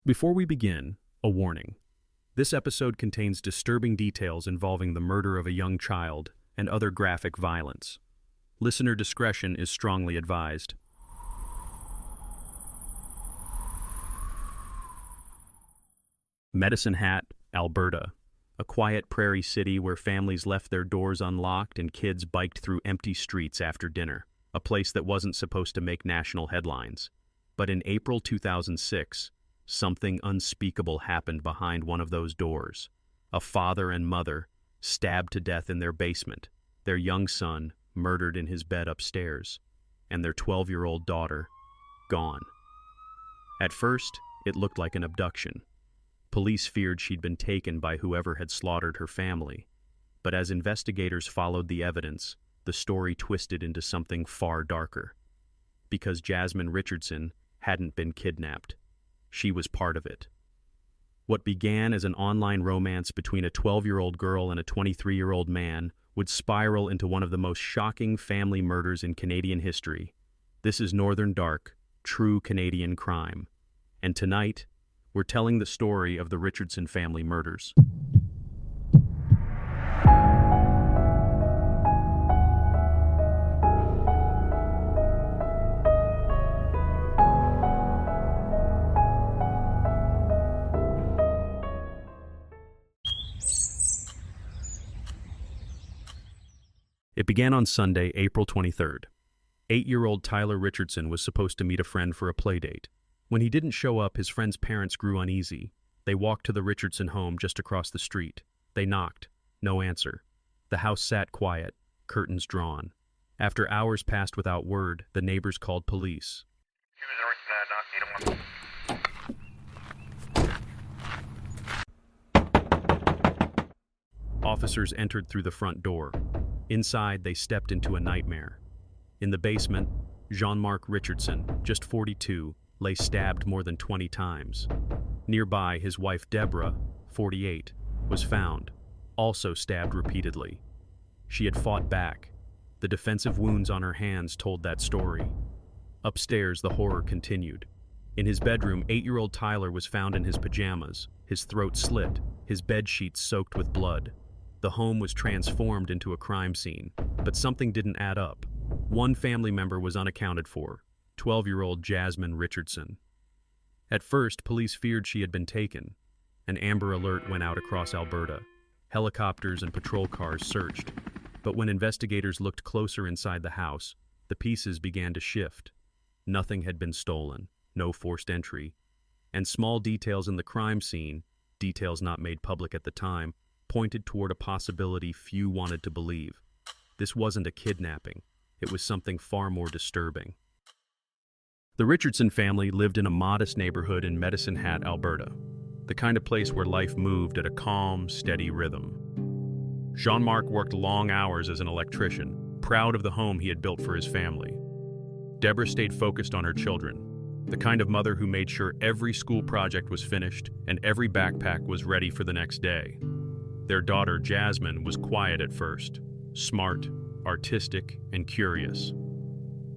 Before we begin, a warning. This episode contains disturbing details involving the murder of a young child and other graphic violence. Listener discretion is strongly advised. Medicine Hat, Alberta, a quiet prairie city where families left their doors unlocked and kids biked through empty streets after dinner, a place that wasn't supposed to make national headlines. But in April 2006, something unspeakable happened behind one of those doors. A father and mother stabbed to death in their basement, their young son murdered in his bed upstairs, and their 12-year-old daughter gone. At first, it looked like an abduction. Police feared she'd been taken by whoever had slaughtered her family. But as investigators followed the evidence, the story twisted into something far darker. Because Jasmine Richardson hadn't been kidnapped. She was part of it. What began as an online romance between a 12-year-old girl and a 23-year-old man would spiral into one of the most shocking family murders in Canadian history. This is Northern Dark, true Canadian crime. And tonight, we're telling the story of the Richardson Family Murders. It began on Sunday, April 23rd. 8-year-old Tyler Richardson was supposed to meet a friend for a playdate. When he didn't show up, his friend's parents grew uneasy. They walked to the Richardson home just across the street. They knocked. No answer. The house sat quiet, curtains drawn. After hours passed without word, the neighbors called police. Officers entered through the front door. Inside, they stepped into a nightmare. In the basement, Jean-Marc Richardson, just 42, lay stabbed more than 20 times. Nearby, his wife Deborah, 48, was found, also stabbed repeatedly. She had fought back. The defensive wounds on her hands told that story. Upstairs, the horror continued. In his bedroom, 8-year-old Tyler was found in his pajamas, his throat slit, his bedsheets soaked with blood. The home was transformed into a crime scene, but something didn't add up. One family member was unaccounted for, 12-year-old Jasmine Richardson. At first, police feared she had been taken. An Amber Alert went out across Alberta. Helicopters and patrol cars searched. But when investigators looked closer inside the house, the pieces began to shift. Nothing had been stolen, no forced entry. And small details in the crime scene, details not made public at the time, pointed toward a possibility few wanted to believe. This wasn't a kidnapping. It was something far more disturbing. The Richardson family lived in a modest neighborhood in Medicine Hat, Alberta, the kind of place where life moved at a calm, steady rhythm. Jean-Marc worked long hours as an electrician, proud of the home he had built for his family. Deborah stayed focused on her children, the kind of mother who made sure every school project was finished and every backpack was ready for the next day. Their daughter, Jasmine, was quiet at first, smart, artistic, and curious.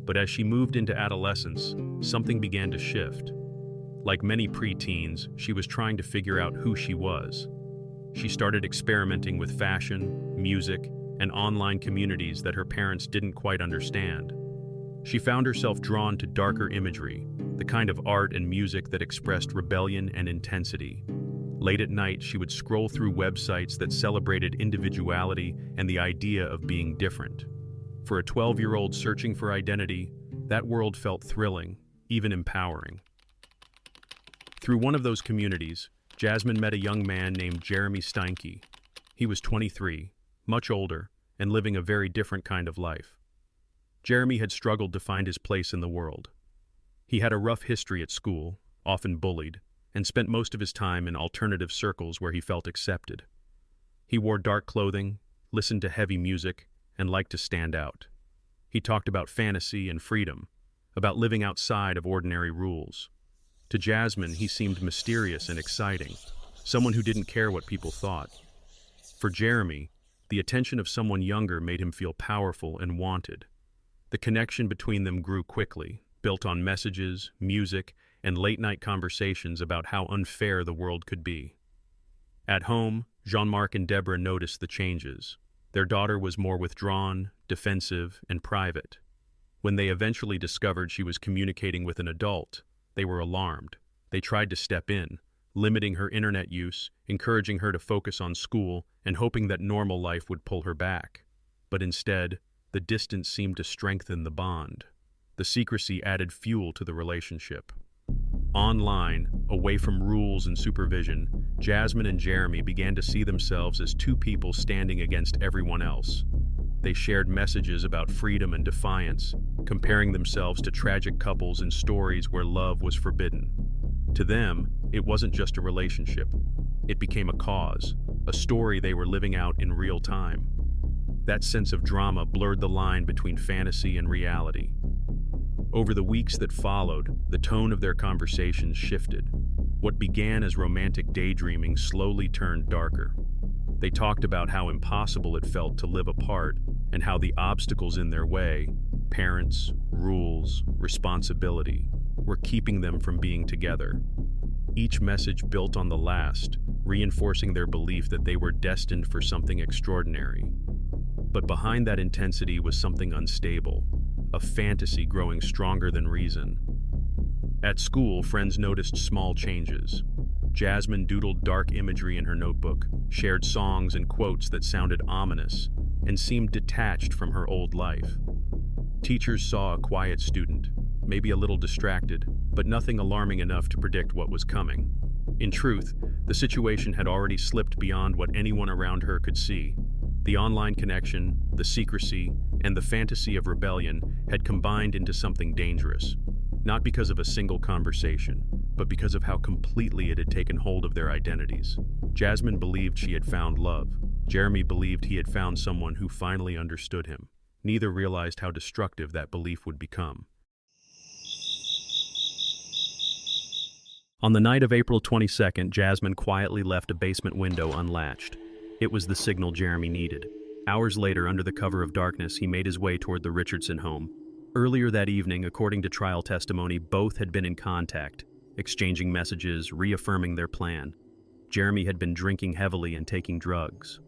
But as she moved into adolescence, something began to shift. Like many preteens, she was trying to figure out who she was. She started experimenting with fashion, music, and online communities that her parents didn't quite understand. She found herself drawn to darker imagery, the kind of art and music that expressed rebellion and intensity. Late at night, she would scroll through websites that celebrated individuality and the idea of being different. For a 12-year-old searching for identity, that world felt thrilling, even empowering. Through one of those communities, Jasmine met a young man named Jeremy Steinke. He was 23, much older, and living a very different kind of life. Jeremy had struggled to find his place in the world. He had a rough history at school, often bullied, and spent most of his time in alternative circles where he felt accepted. He wore dark clothing, listened to heavy music, and liked to stand out. He talked about fantasy and freedom, about living outside of ordinary rules. To Jasmine, he seemed mysterious and exciting, someone who didn't care what people thought. For Jeremy, the attention of someone younger made him feel powerful and wanted. The connection between them grew quickly, built on messages, music, and late-night conversations about how unfair the world could be. At home, Jean-Marc and Deborah noticed the changes. Their daughter was more withdrawn, defensive, and private. When they eventually discovered she was communicating with an adult, they were alarmed. They tried to step in, limiting her internet use, encouraging her to focus on school, and hoping that normal life would pull her back. But instead, the distance seemed to strengthen the bond. The secrecy added fuel to the relationship. Online, away from rules and supervision, Jasmine and Jeremy began to see themselves as two people standing against everyone else. They shared messages about freedom and defiance, comparing themselves to tragic couples in stories where love was forbidden. To them, it wasn't just a relationship. It became a cause, a story they were living out in real time. That sense of drama blurred the line between fantasy and reality. Over the weeks that followed, the tone of their conversations shifted. What began as romantic daydreaming slowly turned darker. They talked about how impossible it felt to live apart and how the obstacles in their way, parents, rules, responsibility, were keeping them from being together. Each message built on the last, reinforcing their belief that they were destined for something extraordinary. But behind that intensity was something unstable, a fantasy growing stronger than reason. At school, friends noticed small changes. Jasmine doodled dark imagery in her notebook, shared songs and quotes that sounded ominous, and seemed detached from her old life. Teachers saw a quiet student, maybe a little distracted, but nothing alarming enough to predict what was coming. In truth, the situation had already slipped beyond what anyone around her could see. The online connection, the secrecy, and the fantasy of rebellion had combined into something dangerous. Not because of a single conversation, but because of how completely it had taken hold of their identities. Jasmine believed she had found love. Jeremy believed he had found someone who finally understood him. Neither realized how destructive that belief would become. On the night of April 22nd, Jasmine quietly left a basement window unlatched. It was the signal Jeremy needed. Hours later, under the cover of darkness, he made his way toward the Richardson home. Earlier that evening, according to trial testimony, both had been in contact, exchanging messages, reaffirming their plan. Jeremy had been drinking heavily and taking drugs.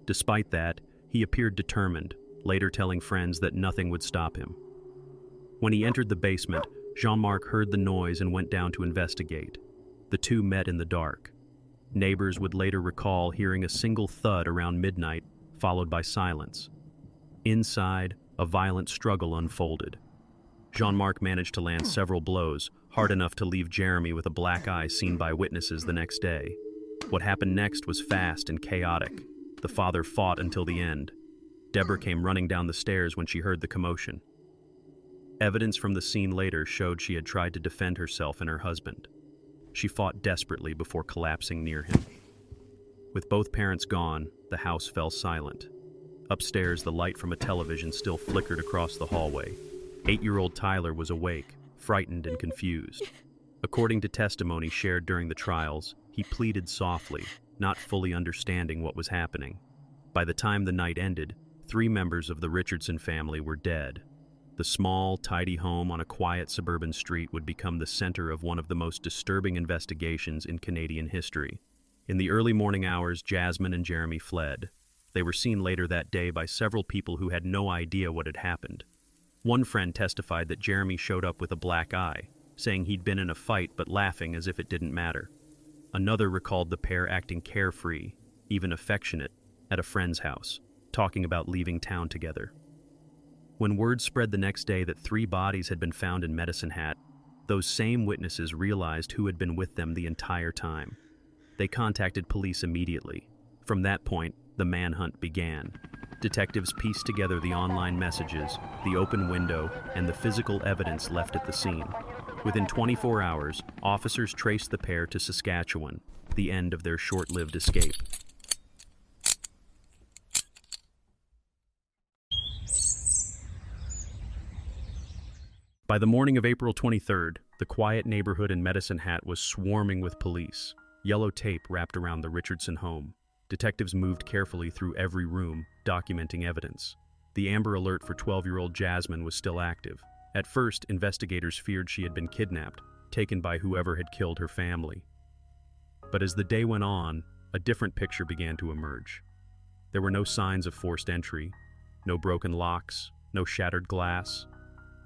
Despite that, he appeared determined, later telling friends that nothing would stop him. When he entered the basement, Jean-Marc heard the noise and went down to investigate. The two met in the dark. Neighbors would later recall hearing a single thud around midnight, followed by silence. Inside, a violent struggle unfolded. Jean-Marc managed to land several blows, hard enough to leave Jeremy with a black eye seen by witnesses the next day. What happened next was fast and chaotic. The father fought until the end. Deborah came running down the stairs when she heard the commotion. Evidence from the scene later showed she had tried to defend herself and her husband. She fought desperately before collapsing near him. With both parents gone, the house fell silent. Upstairs, the light from a television still flickered across the hallway. 8-year-old Tyler was awake, frightened and confused. According to testimony shared during the trials, he pleaded softly, not fully understanding what was happening. By the time the night ended, 3 members of the Richardson family were dead. The small, tidy home on a quiet suburban street would become the center of one of the most disturbing investigations in Canadian history. In the early morning hours, Jasmine and Jeremy fled. They were seen later that day by several people who had no idea what had happened. One friend testified that Jeremy showed up with a black eye, saying he'd been in a fight but laughing as if it didn't matter. Another recalled the pair acting carefree, even affectionate, at a friend's house, talking about leaving town together. When word spread the next day that 3 bodies had been found in Medicine Hat, those same witnesses realized who had been with them the entire time. They contacted police immediately. From that point, the manhunt began. Detectives pieced together the online messages, the open window, and the physical evidence left at the scene. Within 24 hours, officers traced the pair to Saskatchewan, the end of their short-lived escape. By the morning of April 23rd, the quiet neighborhood in Medicine Hat was swarming with police. Yellow tape wrapped around the Richardson home. Detectives moved carefully through every room, documenting evidence. The Amber Alert for 12-year-old Jasmine was still active. At first, investigators feared she had been kidnapped, taken by whoever had killed her family. But as the day went on, a different picture began to emerge. There were no signs of forced entry, no broken locks, no shattered glass,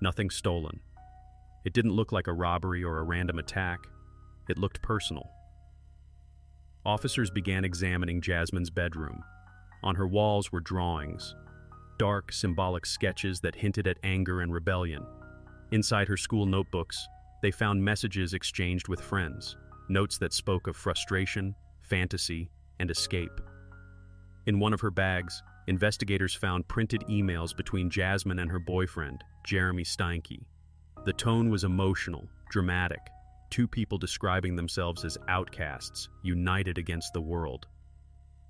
nothing stolen. It didn't look like a robbery or a random attack. It looked personal. Officers began examining Jasmine's bedroom. On her walls were drawings, dark, symbolic sketches that hinted at anger and rebellion. Inside her school notebooks, they found messages exchanged with friends, notes that spoke of frustration, fantasy, and escape. In one of her bags, investigators found printed emails between Jasmine and her boyfriend, Jeremy Steinke. The tone was emotional, dramatic, two people describing themselves as outcasts, united against the world.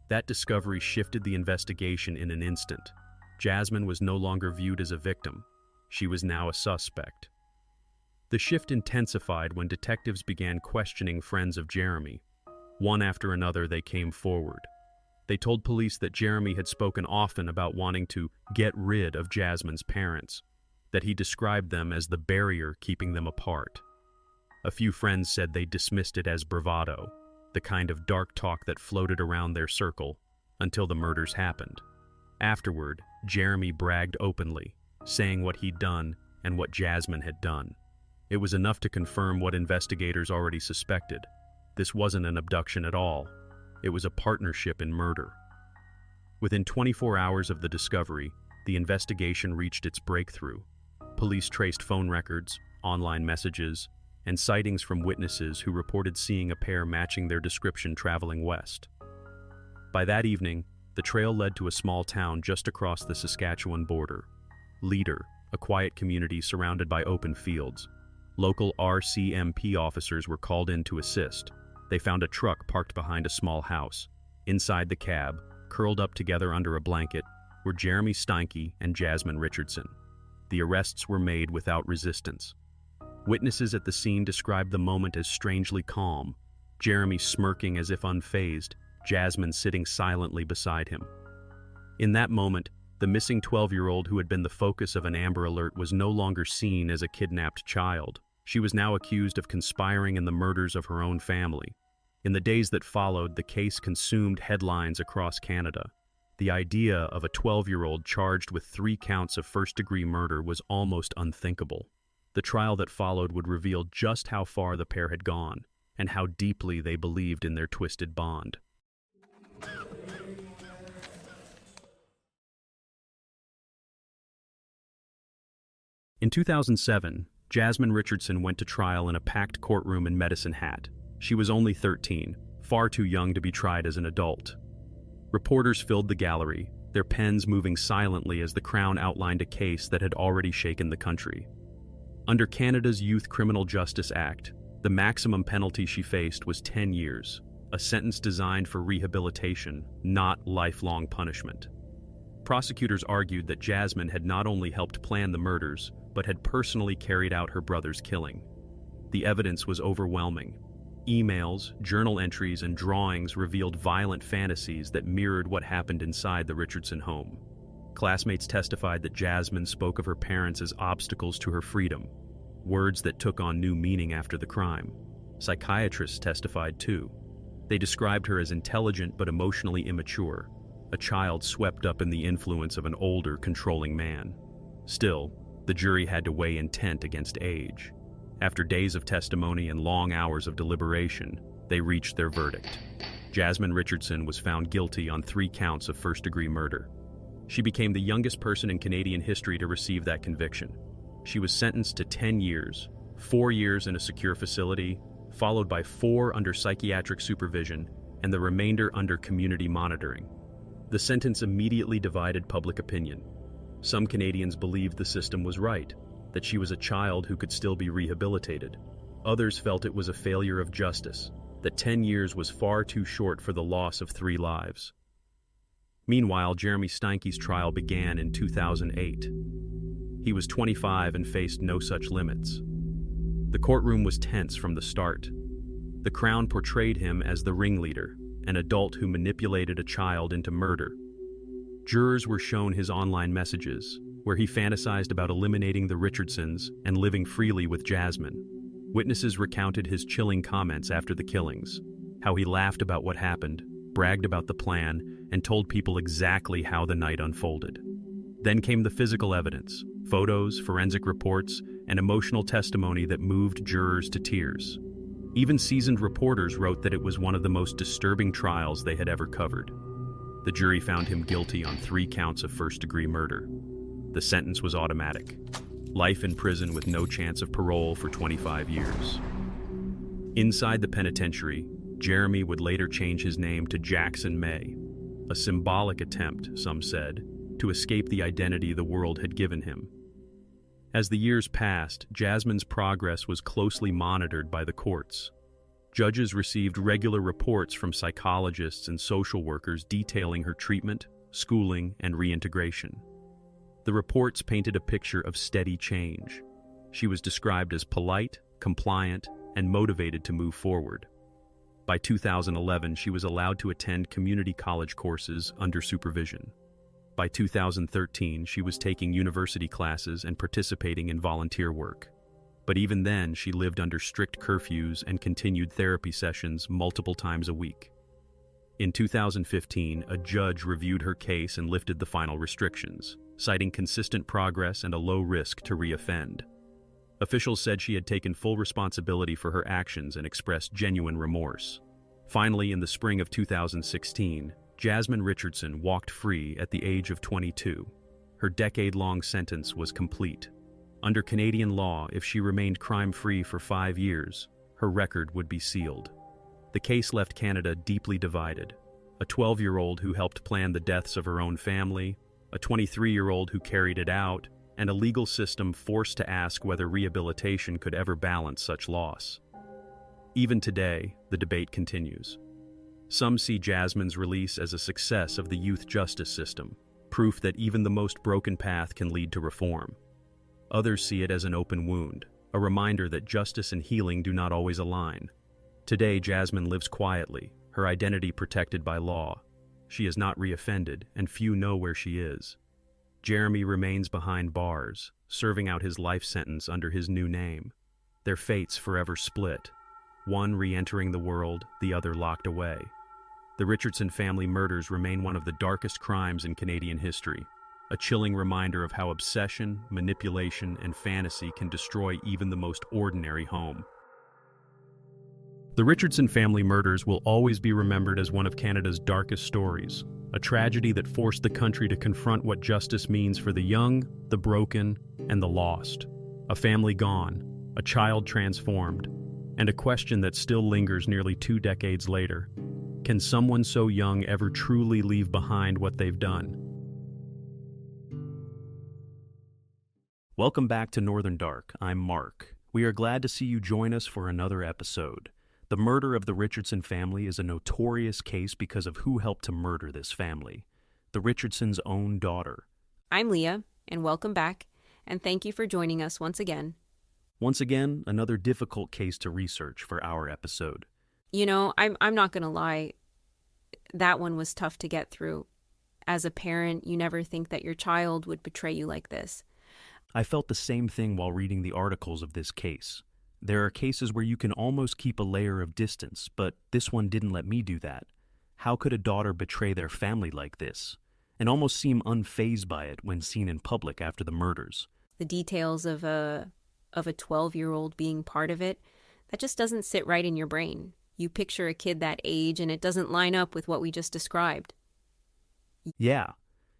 That discovery shifted the investigation in an instant. Jasmine was no longer viewed as a victim. She was now a suspect. The shift intensified when detectives began questioning friends of Jeremy. One after another, they came forward. They told police that Jeremy had spoken often about wanting to get rid of Jasmine's parents, that he described them as the barrier keeping them apart. A few friends said they dismissed it as bravado, the kind of dark talk that floated around their circle until the murders happened. Afterward, Jeremy bragged openly, saying what he'd done and what Jasmine had done. It was enough to confirm what investigators already suspected. This wasn't an abduction at all. It was a partnership in murder. Within 24 hours of the discovery, the investigation reached its breakthrough. Police traced phone records, online messages, and sightings from witnesses who reported seeing a pair matching their description traveling west. By that evening, the trail led to a small town just across the Saskatchewan border. Leader, a quiet community surrounded by open fields. Local RCMP officers were called in to assist. They found a truck parked behind a small house. Inside the cab, curled up together under a blanket, were Jeremy Steinke and Jasmine Richardson. The arrests were made without resistance. Witnesses at the scene described the moment as strangely calm, Jeremy smirking as if unfazed, Jasmine sitting silently beside him. In that moment, the missing 12-year-old who had been the focus of an Amber Alert was no longer seen as a kidnapped child. She was now accused of conspiring in the murders of her own family. In the days that followed, the case consumed headlines across Canada. The idea of a 12-year-old charged with 3 counts of first-degree murder was almost unthinkable. The trial that followed would reveal just how far the pair had gone and how deeply they believed in their twisted bond. In 2007, Jasmine Richardson went to trial in a packed courtroom in Medicine Hat. She was only 13, far too young to be tried as an adult. Reporters filled the gallery, their pens moving silently as the Crown outlined a case that had already shaken the country. Under Canada's Youth Criminal Justice Act, the maximum penalty she faced was 10 years, a sentence designed for rehabilitation, not lifelong punishment. Prosecutors argued that Jasmine had not only helped plan the murders, but had personally carried out her brother's killing. The evidence was overwhelming. Emails, journal entries, and drawings revealed violent fantasies that mirrored what happened inside the Richardson home. Classmates testified that Jasmine spoke of her parents as obstacles to her freedom, words that took on new meaning after the crime. Psychiatrists testified too. They described her as intelligent but emotionally immature, a child swept up in the influence of an older, controlling man. Still, the jury had to weigh intent against age. After days of testimony and long hours of deliberation, they reached their verdict. Jasmine Richardson was found guilty on 3 counts of first-degree murder. She became the youngest person in Canadian history to receive that conviction. She was sentenced to 10 years, 4 years in a secure facility, followed by 4 under psychiatric supervision, and the remainder under community monitoring. The sentence immediately divided public opinion. Some Canadians believed the system was right, that she was a child who could still be rehabilitated. Others felt it was a failure of justice, that 10 years was far too short for the loss of 3 lives. Meanwhile, Jeremy Steinke's trial began in 2008. He was 25 and faced no such limits. The courtroom was tense from the start. The Crown portrayed him as the ringleader, an adult who manipulated a child into murder. Jurors were shown his online messages, where he fantasized about eliminating the Richardsons and living freely with Jasmine. Witnesses recounted his chilling comments after the killings, how he laughed about what happened, bragged about the plan, and told people exactly how the night unfolded. Then came the physical evidence, photos, forensic reports, and emotional testimony that moved jurors to tears. Even seasoned reporters wrote that it was one of the most disturbing trials they had ever covered. The jury found him guilty on 3 counts of first-degree murder. The sentence was automatic: life in prison with no chance of parole for 25 years. Inside the penitentiary, Jeremy would later change his name to Jackson May, a symbolic attempt, some said, to escape the identity the world had given him. As the years passed, Jasmine's progress was closely monitored by the courts. Judges received regular reports from psychologists and social workers detailing her treatment, schooling, and reintegration. The reports painted a picture of steady change. She was described as polite, compliant, and motivated to move forward. By 2011, she was allowed to attend community college courses under supervision. By 2013, she was taking university classes and participating in volunteer work. But even then, she lived under strict curfews and continued therapy sessions multiple times a week. In 2015, a judge reviewed her case and lifted the final restrictions, citing consistent progress and a low risk to reoffend. Officials said she had taken full responsibility for her actions and expressed genuine remorse. Finally, in the spring of 2016, Jasmine Richardson walked free at the age of 22. Her decade-long sentence was complete. Under Canadian law, if she remained crime-free for 5 years, her record would be sealed. The case left Canada deeply divided. A 12-year-old who helped plan the deaths of her own family, a 23-year-old who carried it out, and a legal system forced to ask whether rehabilitation could ever balance such loss. Even today, the debate continues. Some see Jasmine's release as a success of the youth justice system, proof that even the most broken path can lead to reform. Others see it as an open wound, a reminder that justice and healing do not always align. Today, Jasmine lives quietly, her identity protected by law. She has not reoffended, and few know where she is. Jeremy remains behind bars, serving out his life sentence under his new name. Their fates forever split, one re-entering the world, the other locked away. The Richardson Family Murders remain one of the darkest crimes in Canadian history, a chilling reminder of how obsession, manipulation, and fantasy can destroy even the most ordinary home. The Richardson Family Murders will always be remembered as one of Canada's darkest stories, a tragedy that forced the country to confront what justice means for the young, the broken, and the lost. A family gone, a child transformed, and a question that still lingers nearly 2 decades later. Can someone so young ever truly leave behind what they've done? Welcome back to Northern Dark. I'm Mark. We are glad to see you join us for another episode. The murder of the Richardson family is a notorious case because of who helped to murder this family, the Richardsons' own daughter. I'm Leah, and welcome back, and thank you for joining us once again. Once again, another difficult case to research for our episode. You know, I'm not going to lie, that one was tough to get through. As a parent, you never think that your child would betray you like this. I felt the same thing while reading the articles of this case. There are cases where you can almost keep a layer of distance, but this one didn't let me do that. How could a daughter betray their family like this, and almost seem unfazed by it when seen in public after the murders? The details of a 12-year-old being part of it, that just doesn't sit right in your brain. You picture a kid that age, and it doesn't line up with what we just described. Yeah.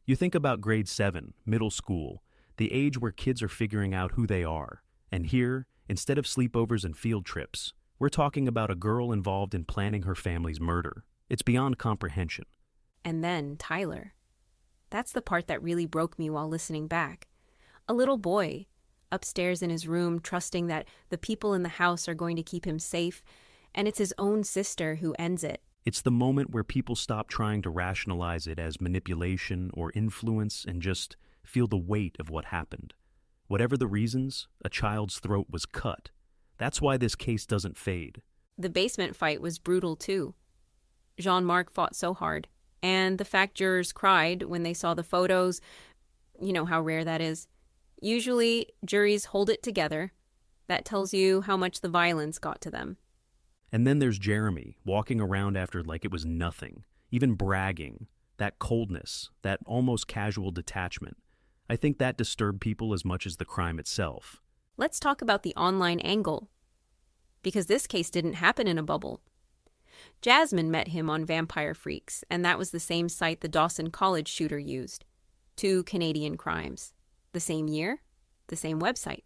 You think about grade 7, middle school, the age where kids are figuring out who they are. And here, instead of sleepovers and field trips, we're talking about a girl involved in planning her family's murder. It's beyond comprehension. And then Tyler. That's the part that really broke me while listening back. A little boy, upstairs in his room, trusting that the people in the house are going to keep him safe, and it's his own sister who ends it. It's the moment where people stop trying to rationalize it as manipulation or influence and just feel the weight of what happened. Whatever the reasons, a child's throat was cut. That's why this case doesn't fade. The basement fight was brutal too. Jean-Marc fought so hard. And the fact jurors cried when they saw the photos, you know how rare that is. Usually, juries hold it together, That tells you how much the violence got to them. And then there's Jeremy, walking around after like it was nothing, even bragging. That coldness, that almost casual detachment. I think that disturbed people as much as the crime itself. Let's talk about the online angle, because this case didn't happen in a bubble. Jasmine met him on Vampire Freaks, and that was the same site the Dawson College shooter used. 2 Canadian crimes. The same year, the same website.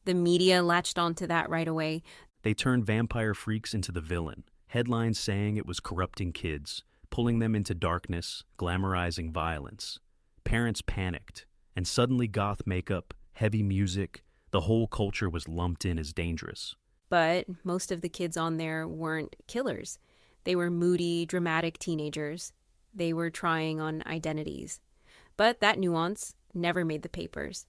The media latched onto that right away. They turned Vampire Freaks into the villain, headlines saying it was corrupting kids, pulling them into darkness, glamorizing violence. Parents panicked, and suddenly goth makeup, heavy music, the whole culture was lumped in as dangerous. But most of the kids on there weren't killers. They were moody, dramatic teenagers. They were trying on identities. But that nuance never made the papers.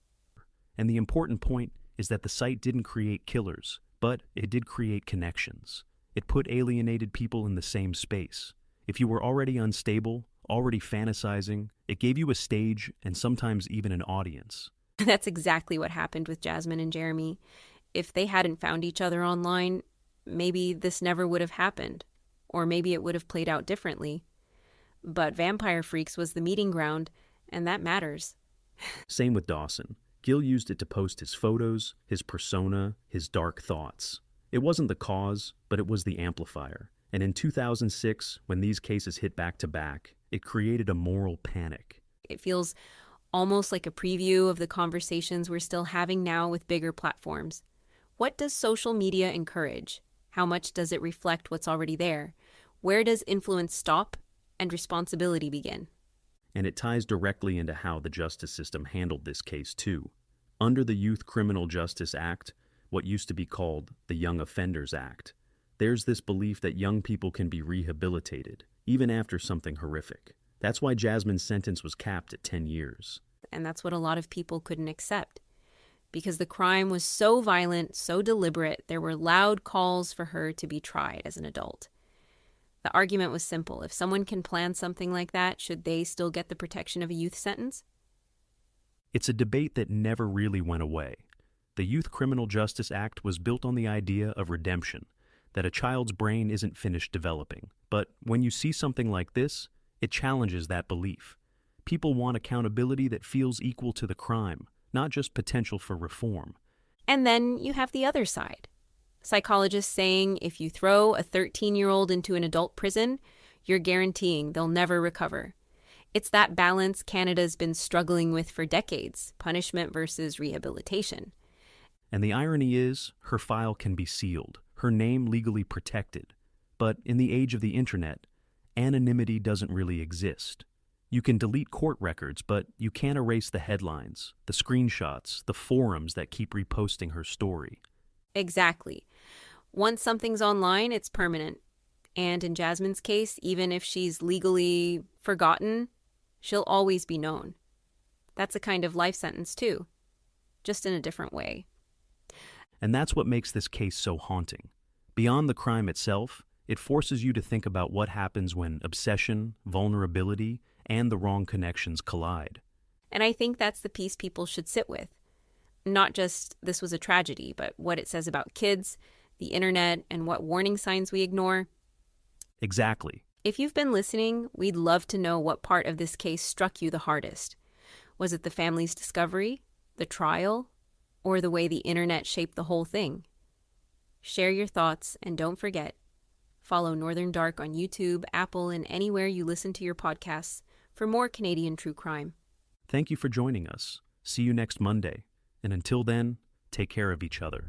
And the important point is that the site didn't create killers, but it did create connections. It put alienated people in the same space. If you were already unstable, already fantasizing, it gave you a stage and sometimes even an audience. That's exactly what happened with Jasmine and Jeremy. If they hadn't found each other online, maybe this never would have happened. Or maybe it would have played out differently. But Vampire Freaks was the meeting ground, and that matters. Same with Dawson. Gil used it to post his photos, his persona, his dark thoughts. It wasn't the cause, but it was the amplifier. And in 2006, when these cases hit back to back, it created a moral panic. It feels almost like a preview of the conversations we're still having now with bigger platforms. What does social media encourage? How much does it reflect what's already there? Where does influence stop and responsibility begin? And it ties directly into how the justice system handled this case, too. Under the Youth Criminal Justice Act, what used to be called the Young Offenders Act, there's this belief that young people can be rehabilitated, even after something horrific. That's why Jasmine's sentence was capped at 10 years. And that's what a lot of people couldn't accept. Because the crime was so violent, so deliberate, there were loud calls for her to be tried as an adult. The argument was simple. If someone can plan something like that, should they still get the protection of a youth sentence? It's a debate that never really went away. The Youth Criminal Justice Act was built on the idea of redemption, that a child's brain isn't finished developing. But when you see something like this, it challenges that belief. People want accountability that feels equal to the crime, not just potential for reform. And then you have the other side. Psychologists saying if you throw a 13-year-old into an adult prison, you're guaranteeing they'll never recover. It's that balance Canada's been struggling with for decades, punishment versus rehabilitation. And the irony is, her file can be sealed, her name legally protected. But in the age of the internet, anonymity doesn't really exist. You can delete court records, but you can't erase the headlines, the screenshots, the forums that keep reposting her story. Exactly. Once something's online, it's permanent. And in Jasmine's case, even if she's legally forgotten, she'll always be known. That's a kind of life sentence too, just in a different way. And that's what makes this case so haunting. Beyond the crime itself, it forces you to think about what happens when obsession, vulnerability, and the wrong connections collide. And I think that's the piece people should sit with. Not just this was a tragedy, but what it says about kids, the internet, and what warning signs we ignore. Exactly. If you've been listening, we'd love to know what part of this case struck you the hardest. Was it the family's discovery, the trial, or the way the internet shaped the whole thing? Share your thoughts, and don't forget, follow Northern Dark on YouTube, Apple, and anywhere you listen to your podcasts for more Canadian true crime. Thank you for joining us. See you next Monday. And until then, take care of each other.